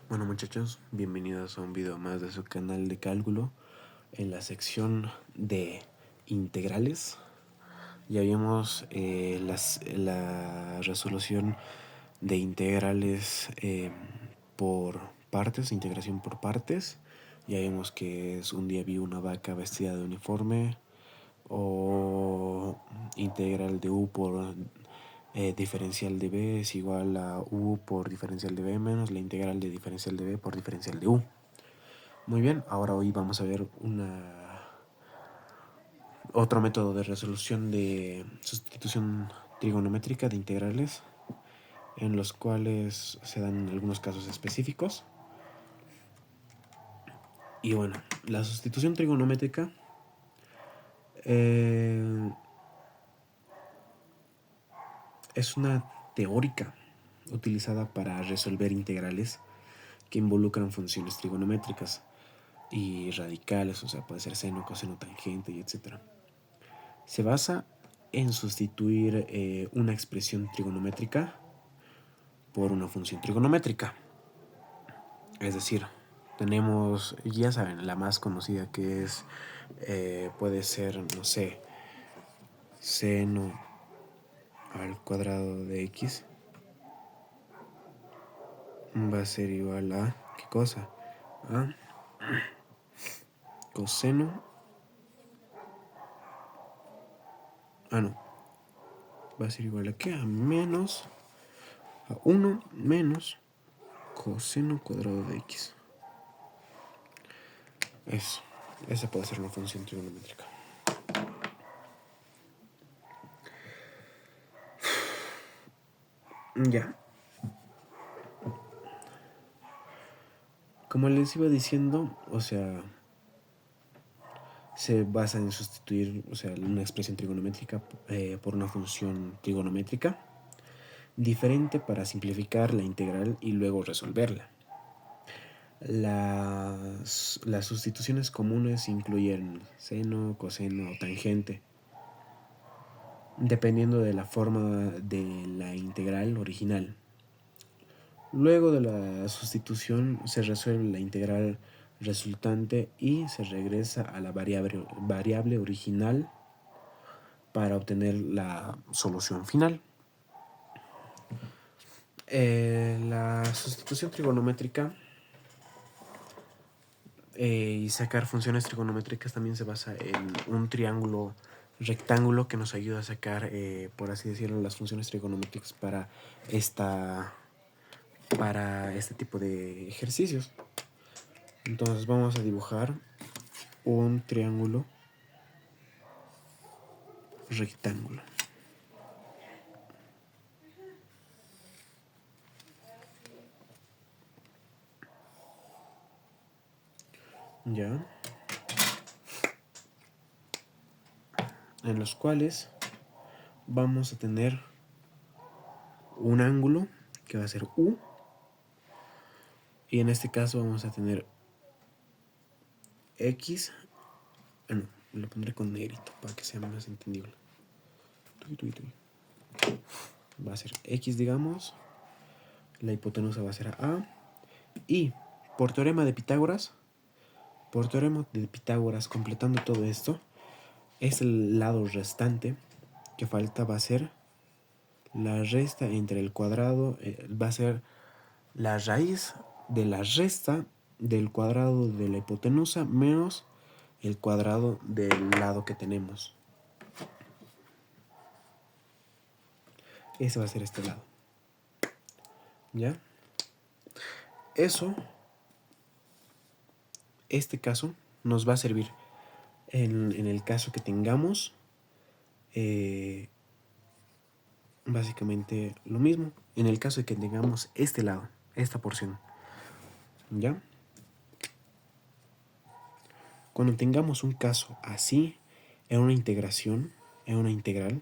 Bueno muchachos, bienvenidos a un video más de su canal de cálculo. En la sección de integrales ya vimos la resolución de integrales por partes, integración por partes. Ya vimos que es un día vi una vaca vestida de uniforme, o integral de u por diferencial de b es igual a u por diferencial de b menos la integral de diferencial de b por diferencial de u. Muy bien, ahora hoy vamos a ver otro método de resolución de sustitución trigonométrica de integrales, en los cuales se dan algunos casos específicos. Y bueno, la sustitución trigonométrica es una teórica utilizada para resolver integrales que involucran funciones trigonométricas y radicales, o sea, puede ser seno, coseno, tangente, y etc. Se basa en sustituir una expresión trigonométrica por una función trigonométrica. Es decir, tenemos, ya saben, la más conocida que es, puede ser, no sé, seno al cuadrado de x va a ser igual a, ¿qué cosa? A coseno, no, va a ser igual a ¿qué? A 1 menos coseno cuadrado de x. Eso, esa puede ser una función trigonométrica. Ya. Como les iba diciendo, o sea, se basa en sustituir, o sea, una expresión trigonométrica por una función trigonométrica diferente para simplificar la integral y luego resolverla. Las sustituciones comunes incluyen seno, coseno o tangente, dependiendo de la forma de la integral original. Luego de la sustitución se resuelve la integral resultante y se regresa a la variable original para obtener la solución final. La sustitución trigonométrica y sacar funciones trigonométricas también se basa en un triángulo rectángulo que nos ayuda a sacar, por así decirlo, las funciones trigonométricas para este tipo de ejercicios. Entonces vamos a dibujar un triángulo rectángulo. Ya. En los cuales vamos a tener un ángulo que va a ser U, y en este caso vamos a tener X. No, lo pondré con negrito para que sea más entendible. Va a ser X, digamos. La hipotenusa va a ser A. Y por teorema de Pitágoras, completando todo esto, es el lado restante que falta, va a ser la resta entre el cuadrado, va a ser la raíz de la resta del cuadrado de la hipotenusa menos el cuadrado del lado que tenemos. Ese va a ser este lado. ¿Ya? Este caso nos va a servir en el caso que tengamos básicamente lo mismo. En el caso de que tengamos este lado, esta porción. ¿Ya? Cuando tengamos un caso así, en una integración, en una integral,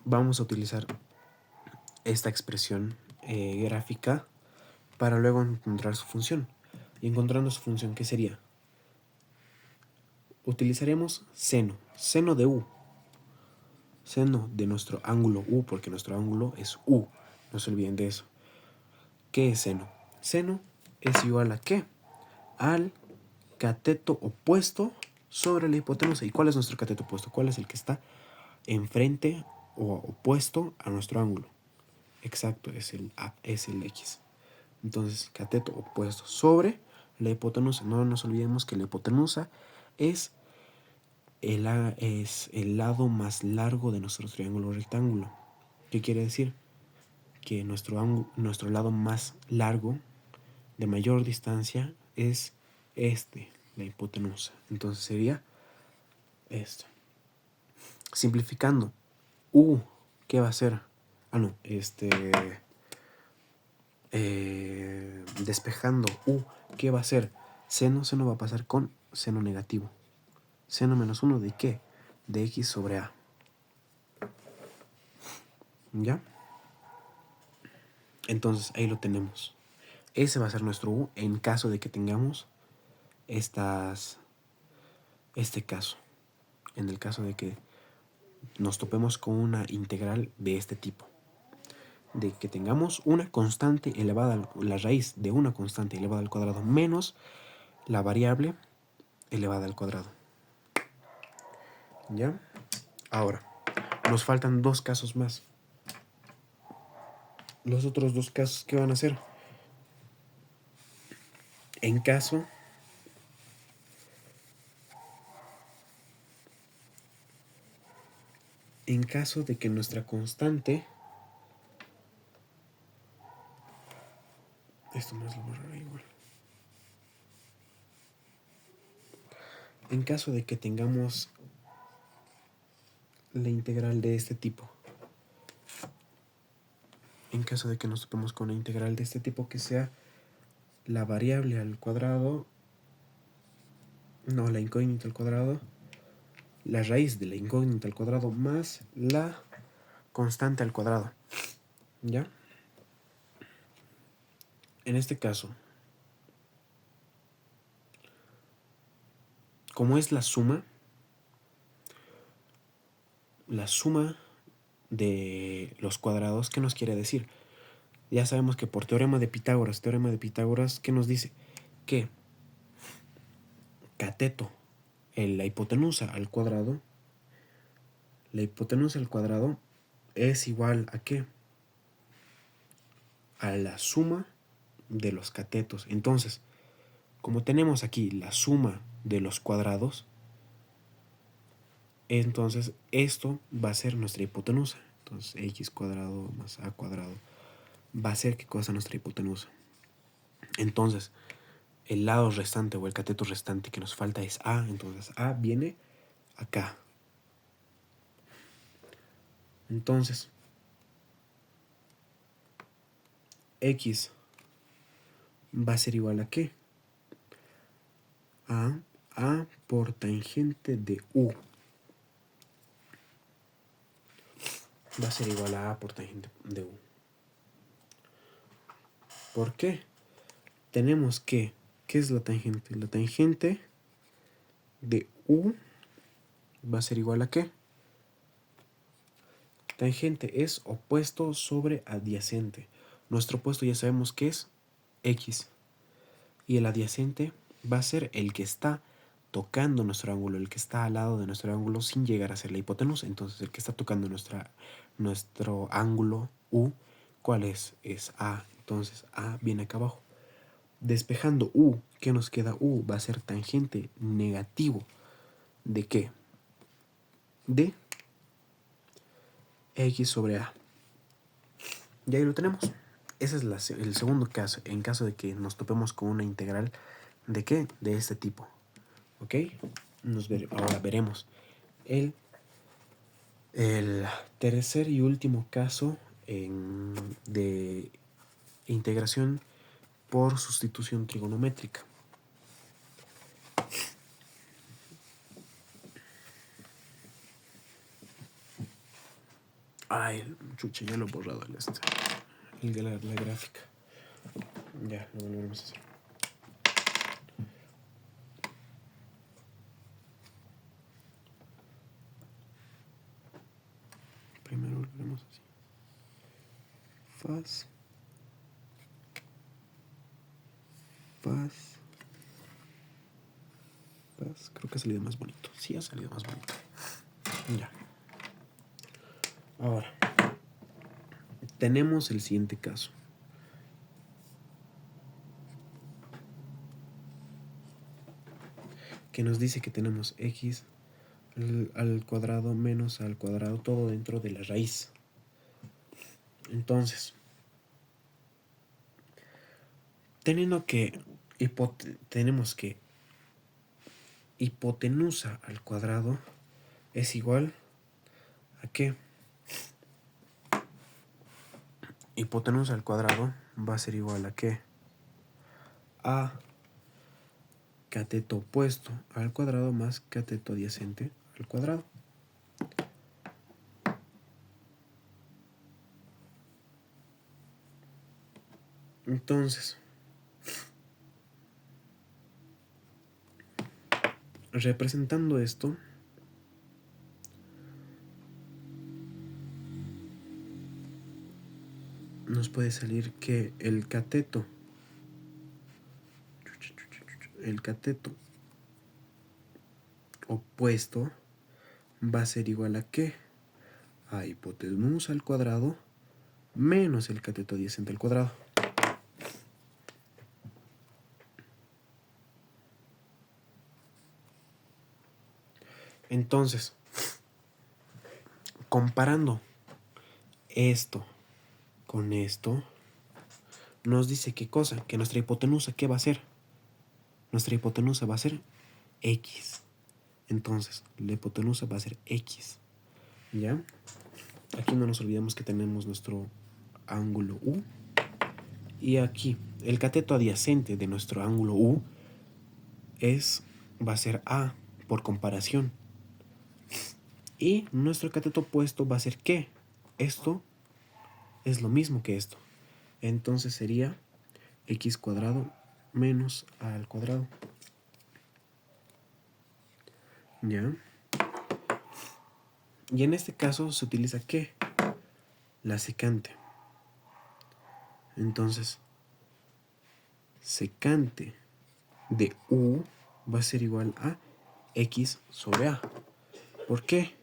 vamos a utilizar esta expresión gráfica para luego encontrar su función. Y encontrando su función, ¿qué sería? Utilizaremos seno de u, seno de nuestro ángulo u, porque nuestro ángulo es u, no se olviden de eso. ¿Qué es seno? Seno es igual a ¿qué? Al cateto opuesto sobre la hipotenusa. ¿Y cuál es nuestro cateto opuesto? ¿Cuál es el que está enfrente o opuesto a nuestro ángulo? Exacto, es el X. Entonces, cateto opuesto sobre la hipotenusa. No nos olvidemos que la hipotenusa es el lado más largo de nuestro triángulo rectángulo. ¿Qué quiere decir? Que nuestro lado más largo, de mayor distancia, es la hipotenusa. Entonces sería esto. Simplificando, ¿qué va a ser? Despejando, ¿qué va a ser? Seno va a pasar con seno negativo. Seno menos 1 de ¿qué? De X sobre A. ¿Ya? Entonces ahí lo tenemos. Ese va a ser nuestro U en caso de que tengamos este caso. En el caso de que nos topemos con una integral de este tipo. De que tengamos una constante elevada, la raíz de una constante elevada al cuadrado menos la variable elevada al cuadrado. ¿Ya? Ahora, nos faltan dos casos más. Los otros dos casos, ¿qué van a ser? En caso de que nuestra constante... Esto más lo borraré igual. En caso de que tengamos la integral de este tipo. En caso de que nos topemos con una integral de este tipo que sea la variable al cuadrado, no, la incógnita al cuadrado, la raíz de la incógnita al cuadrado más la constante al cuadrado. ¿Ya? En este caso, como es la suma de los cuadrados, ¿qué nos quiere decir? Ya sabemos que por teorema de Pitágoras, ¿qué nos dice? Que cateto, la hipotenusa al cuadrado es igual a ¿qué? A la suma de los catetos. Entonces, como tenemos aquí la suma de los cuadrados, entonces esto va a ser nuestra hipotenusa. Entonces, x cuadrado más a cuadrado va a ser ¿qué cosa? Nuestra hipotenusa. Entonces, el lado restante o el cateto restante que nos falta es A. Entonces, A viene acá. Entonces, X va a ser igual a ¿qué? A por tangente de U. Va a ser igual a A por tangente de U. ¿Por qué? Tenemos que, ¿qué es la tangente? La tangente de U va a ser igual a ¿qué? Tangente es opuesto sobre adyacente. Nuestro opuesto ya sabemos que es X. Y el adyacente va a ser el que está tocando nuestro ángulo, el que está al lado de nuestro ángulo sin llegar a ser la hipotenusa. Entonces, el que está tocando nuestro ángulo U, ¿cuál es? Es A. Entonces, A viene acá abajo. Despejando U, ¿qué nos queda? U va a ser tangente negativo. ¿De qué? De X sobre A. Y ahí lo tenemos. Ese es el segundo caso, en caso de que nos topemos con una integral ¿de qué? De este tipo. ¿Ok? Ahora veremos el tercer y último caso de integración por sustitución trigonométrica. Ay, chucha, ya lo he borrado el de la gráfica. Ya, lo volvemos a hacer. Primero lo haremos así. Faz. Paz. Creo que ha salido más bonito. Sí, ha salido más bonito. Ya. Ahora, tenemos el siguiente caso. Que nos dice que tenemos x al cuadrado menos al cuadrado, todo dentro de la raíz. Entonces, tenemos que hipotenusa al cuadrado es igual a ¿qué? Hipotenusa al cuadrado va a ser igual a ¿qué? A cateto opuesto al cuadrado más cateto adyacente al cuadrado. Entonces, representando esto, nos puede salir que el cateto opuesto va a ser igual a ¿qué? A hipotenusa al cuadrado menos el cateto adyacente al cuadrado. Entonces, comparando esto con esto, nos dice qué cosa, que nuestra hipotenusa, ¿qué va a ser? Nuestra hipotenusa va a ser x. Entonces, la hipotenusa va a ser x. ¿Ya? Aquí no nos olvidemos que tenemos nuestro ángulo U. Y aquí, el cateto adyacente de nuestro ángulo U va a ser A, por comparación. Y nuestro cateto opuesto va a ser ¿qué? Esto es lo mismo que esto. Entonces sería x cuadrado menos a al cuadrado. ¿Ya? Y en este caso se utiliza ¿qué? La secante. Entonces, secante de U va a ser igual a x sobre a. ¿Por qué?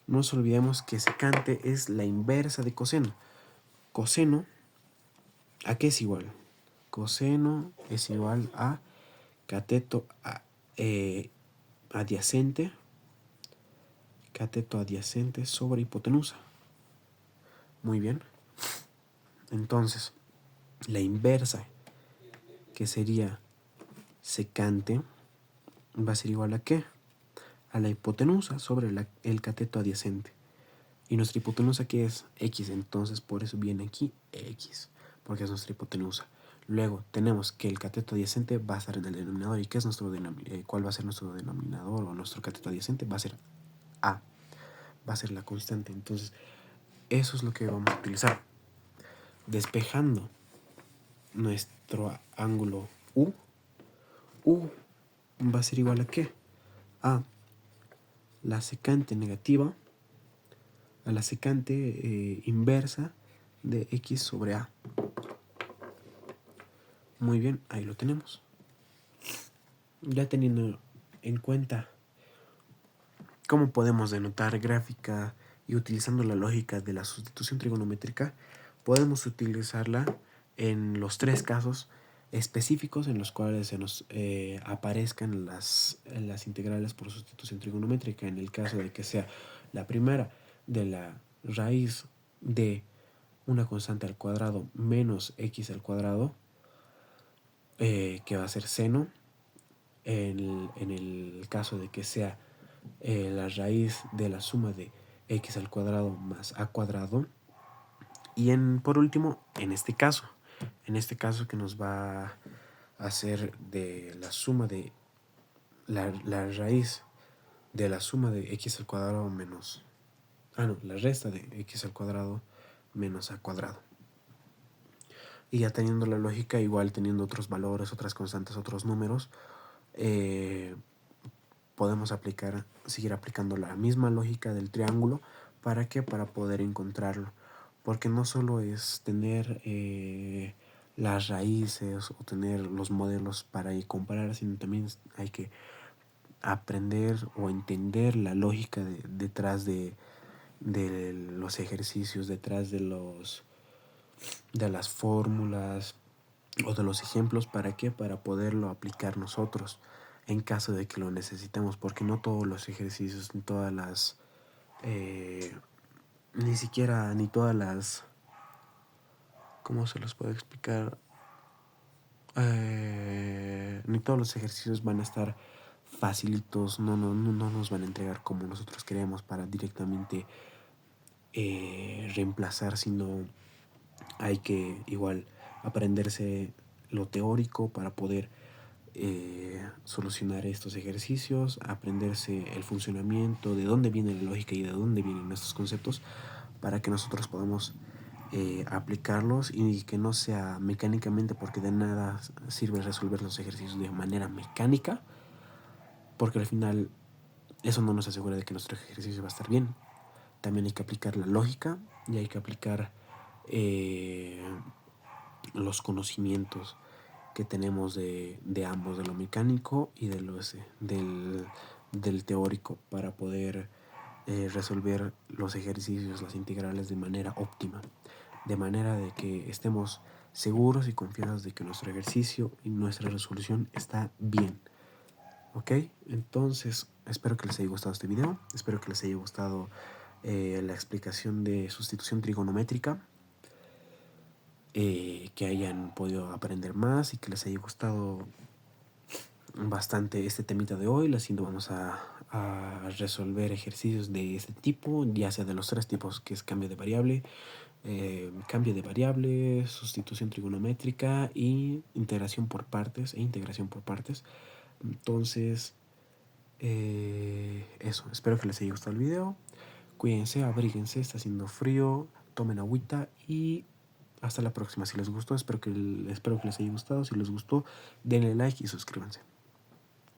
No nos olvidemos que secante es la inversa de coseno. Coseno, ¿a qué es igual? Coseno es igual a cateto adyacente sobre hipotenusa. Muy bien. Entonces, la inversa, que sería secante, va a ser igual a ¿qué? A la hipotenusa sobre el cateto adyacente. Y nuestra hipotenusa, ¿qué es? X. Entonces, por eso viene aquí X, porque es nuestra hipotenusa. Luego, tenemos que el cateto adyacente va a estar en el denominador. ¿Y qué es cuál va a ser nuestro denominador o nuestro cateto adyacente? Va a ser A. Va a ser la constante. Entonces, eso es lo que vamos a utilizar. Despejando nuestro ángulo U va a ser igual a ¿qué? A la secante negativa, a la secante inversa de X sobre A. Muy bien, ahí lo tenemos. Ya teniendo en cuenta cómo podemos denotar gráfica y utilizando la lógica de la sustitución trigonométrica, podemos utilizarla en los tres casos específicos en los cuales se nos aparezcan las integrales por sustitución trigonométrica. En el caso de que sea la primera de la raíz de una constante al cuadrado menos x al cuadrado, que va a ser seno. En el caso de que sea la raíz de la suma de x al cuadrado más a cuadrado. Y por último, en este caso que nos va a hacer de la suma de la raíz de la suma de x al cuadrado menos... la resta de x al cuadrado menos a cuadrado. Y ya teniendo la lógica, igual teniendo otros valores, otras constantes, otros números, podemos seguir aplicando la misma lógica del triángulo. ¿Para qué? Para poder encontrarlo. Porque no solo es tener las raíces o tener los modelos para comparar, sino también hay que aprender o entender la lógica detrás de los ejercicios, detrás de las fórmulas o de los ejemplos. ¿Para qué? Para poderlo aplicar nosotros en caso de que lo necesitemos, porque no todos los ejercicios, ni todas las, ni siquiera, ni todas las, ¿cómo se los puedo explicar? Ni todos los ejercicios van a estar facilitos, no nos van a entregar como nosotros queremos para directamente reemplazar, sino hay que igual aprenderse lo teórico para poder solucionar estos ejercicios, aprenderse el funcionamiento, de dónde viene la lógica y de dónde vienen estos conceptos, para que nosotros podamos aplicarlos y que no sea mecánicamente, porque de nada sirve resolver los ejercicios de manera mecánica, porque al final eso no nos asegura de que nuestro ejercicio va a estar bien. También hay que aplicar la lógica y hay que aplicar los conocimientos que tenemos de ambos, de lo mecánico y del teórico, para poder resolver los ejercicios, las integrales de manera óptima, de manera de que estemos seguros y confiados de que nuestro ejercicio y nuestra resolución está bien. ¿Ok? Entonces, espero que les haya gustado este video, espero que les haya gustado la explicación de sustitución trigonométrica, que hayan podido aprender más y que les haya gustado bastante este temita de hoy. La siguiente vamos a resolver ejercicios de este tipo, ya sea de los tres tipos, que es cambio de variable, sustitución trigonométrica y integración por partes Entonces, eso, espero que les haya gustado el video. Cuídense, abríguense, está haciendo frío, tomen agüita y hasta la próxima. Si les gustó, espero que les haya gustado. Si les gustó, denle like y suscríbanse.